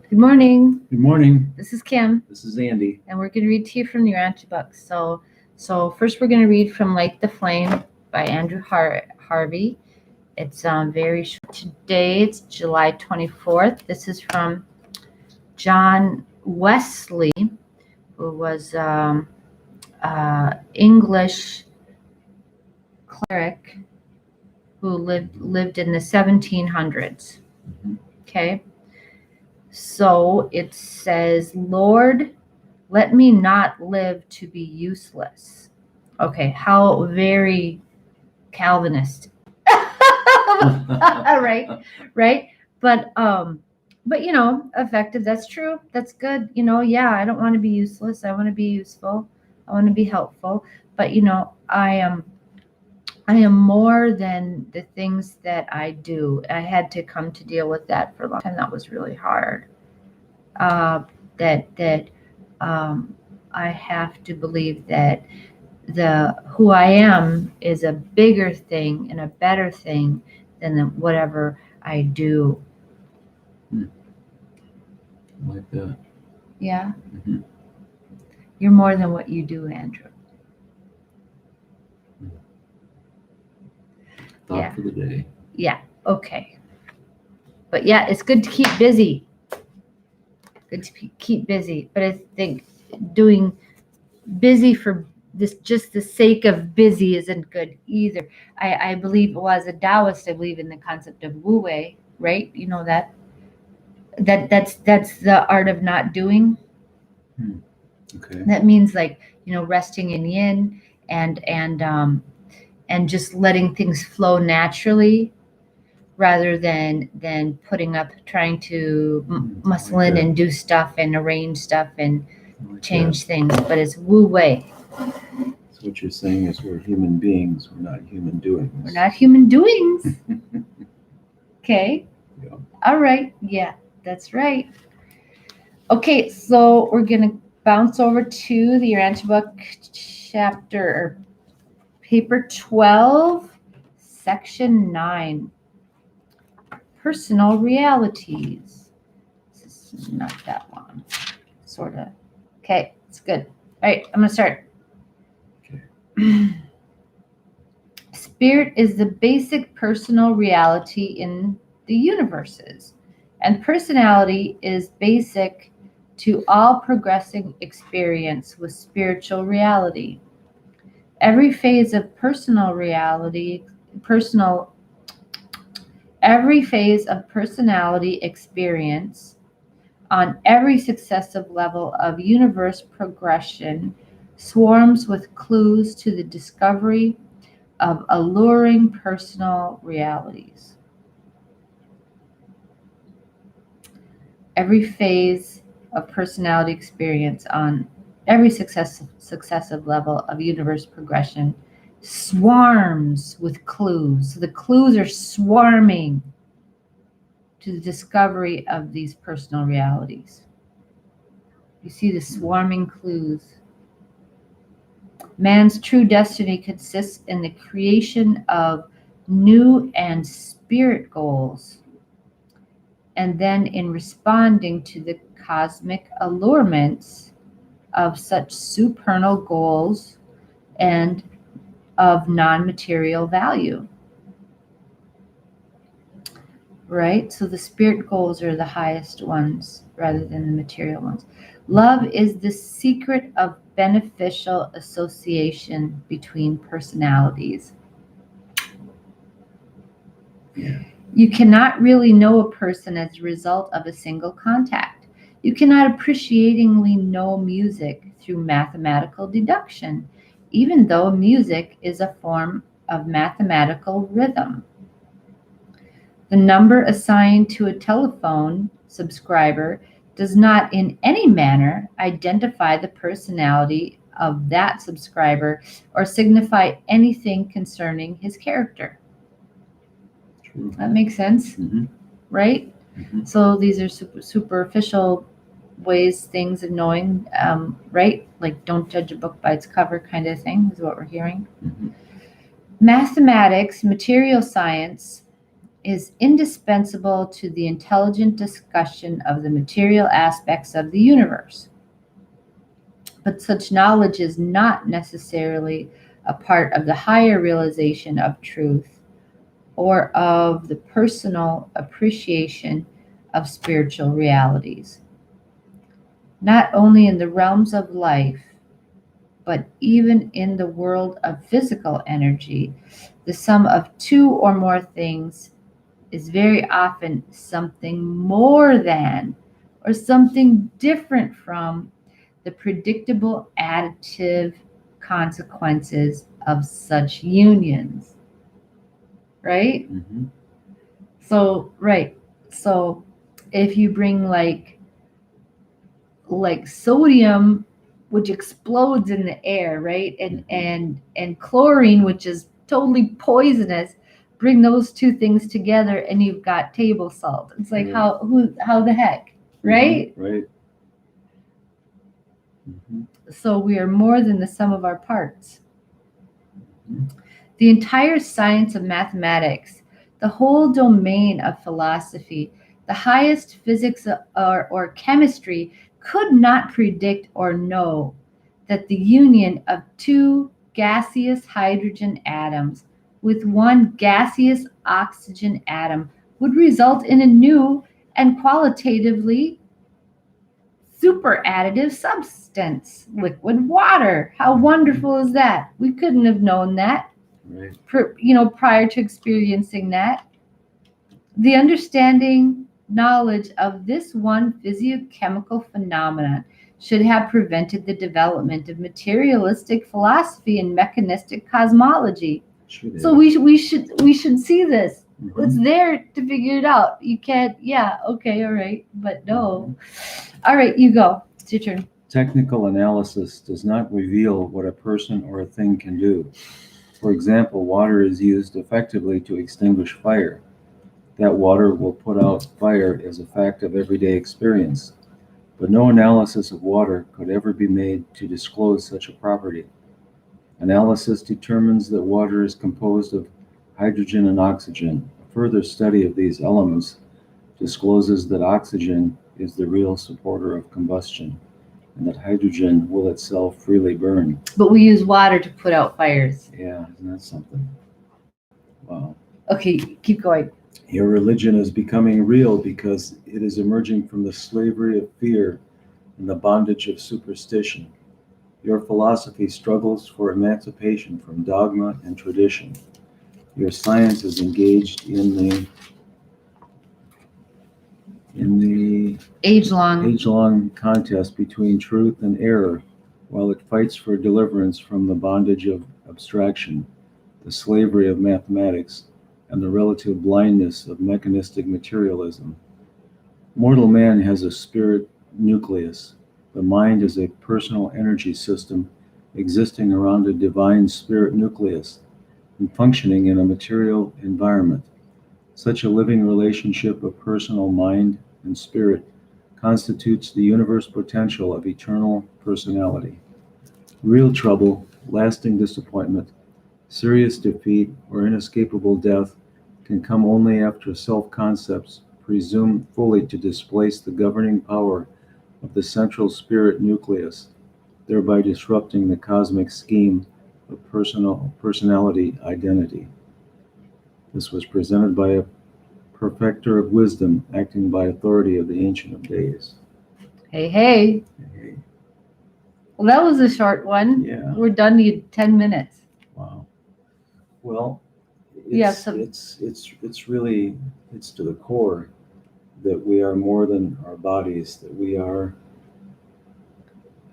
Good morning. Good morning. This is Kim, This is Andy. and we're going to read to you from the Urantia book. So first we're going to read from Light the Flame by Andrew Harvey. It's very short. Today it's July 24th. This is from John Wesley, who was English cleric who lived in the 1700s. Okay. So it says, Lord, let me not live to be useless. Okay, how very Calvinist. right. But effective. That's true. That's good. Yeah, I don't want to be useless. I want to be useful. I want to be helpful. But I am more than the things that I do. I had to come to deal with that for a long time. That was really hard. I have to believe that the who I am is a bigger thing and a better thing than whatever I do. Like that. Yeah. Mm-hmm. You're more than what you do, Andrew. Thought for the day. Yeah. Okay. But yeah, it's good to keep busy. Good to keep busy. But I think doing busy for this just the sake of busy isn't good either. I believe, well, as a Taoist, I believe in the concept of Wu Wei, right? You know that's the art of not doing. Okay. That means resting in yin and just letting things flow naturally rather than trying to muscle in and do stuff and arrange stuff and change things. But it's Wu Wei. So what you're saying is we're human beings, we're not human doings. We're not human doings. Okay. Yeah. All right. Yeah, that's right. Okay, so we're going to bounce over to the Urantia book chapter, paper 12, section 9, personal realities. This is not that long, sort of. Okay, it's good. All right, I'm going to start. Okay. Spirit is the basic personal reality in the universes, and personality is basic to all progressing experience with spiritual reality. Every phase of personality experience on every successive level of universe progression swarms with clues to the discovery of alluring personal realities. Every phase of personality experience on every successive level of universe progression swarms with clues. So the clues are swarming to the discovery of these personal realities. You see the swarming clues. Man's true destiny consists in the creation of new and spirit goals, and then in responding to the cosmic allurements of such supernal goals and of non-material value. Right? So the spirit goals are the highest ones rather than the material ones. Love is the secret of beneficial association between personalities. Yeah. You cannot really know a person as a result of a single contact. You cannot appreciatingly know music through mathematical deduction, even though music is a form of mathematical rhythm. The number assigned to a telephone subscriber does not in any manner identify the personality of that subscriber or signify anything concerning his character. True. That makes sense, right? So these are superficial things of knowing, right? Like don't judge a book by its cover kind of thing is what we're hearing. Mathematics, material science, is indispensable to the intelligent discussion of the material aspects of the universe. But such knowledge is not necessarily a part of the higher realization of truth or of the personal appreciation of spiritual realities. Not only in the realms of life, but even in the world of physical energy, the sum of two or more things is very often something more than or something different from the predictable additive consequences of such unions. Right? Mm-hmm. So, right. So, if you bring sodium, which explodes in the air, right, and chlorine, which is totally poisonous, bring those two things together and you've got table salt. It's like, Right. how the heck, right? Right. Mm-hmm. So we are more than the sum of our parts. Mm-hmm. The entire science of mathematics, the whole domain of philosophy, the highest physics or chemistry could not predict or know that the union of two gaseous hydrogen atoms with one gaseous oxygen atom would result in a new and qualitatively super additive substance, liquid water. How wonderful is that? We couldn't have known that, Right. prior to experiencing that. The understanding knowledge of this one physiochemical phenomenon should have prevented the development of materialistic philosophy and mechanistic cosmology. Should So have. we should see this. Mhm. It's there to figure it out. You can't, yeah, okay, all right, but no. All right, you go. It's your turn. Technical analysis does not reveal what a person or a thing can do. For example, water is used effectively to extinguish fire. That water will put out fire as a fact of everyday experience, but no analysis of water could ever be made to disclose such a property. Analysis determines that water is composed of hydrogen and oxygen. A further study of these elements discloses that oxygen is the real supporter of combustion, and that hydrogen will itself freely burn. But we use water to put out fires. Yeah, isn't that something? Wow. Okay, keep going. Your religion is becoming real because it is emerging from the slavery of fear and the bondage of superstition. Your philosophy struggles for emancipation from dogma and tradition. Your science is engaged in the age-long contest between truth and error, while it fights for deliverance from the bondage of abstraction, the slavery of mathematics, and the relative blindness of mechanistic materialism. Mortal man has a spirit nucleus. The mind is a personal energy system existing around a divine spirit nucleus and functioning in a material environment. Such a living relationship of personal mind and spirit constitutes the universe potential of eternal personality. Real trouble, lasting disappointment, serious defeat, or inescapable death can come only after self-concepts presume fully to displace the governing power of the central spirit nucleus, thereby disrupting the cosmic scheme of personality identity. This was presented by a perfecter of wisdom, acting by authority of the Ancient of Days. Hey, hey. Hey, Well, that was a short one. yeah, We're done in 10 minutes. wow. Well, Yeah, it's really, it's to the core that we are more than our bodies, that we are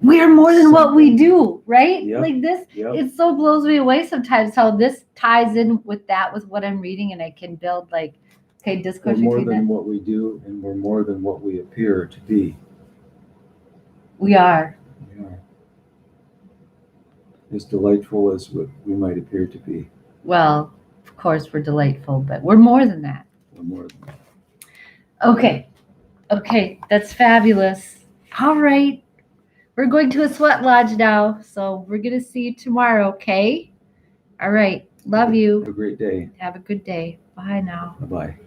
more than what we do, right? Yep, Like this, yep. it so blows me away sometimes how this ties in with what I'm reading, and I can build okay, We're discourse more between than that. what we do, and we're more than what we appear to be. We are. We are. As delightful as what we might appear to be. Well, of course, we're delightful, but we're more than that. We're more than that. Okay, that's fabulous. All right. We're going to a sweat lodge now, so we're going to see you tomorrow, okay? All right. Love Have you. a great day. Have a good day. Bye now. Bye bye.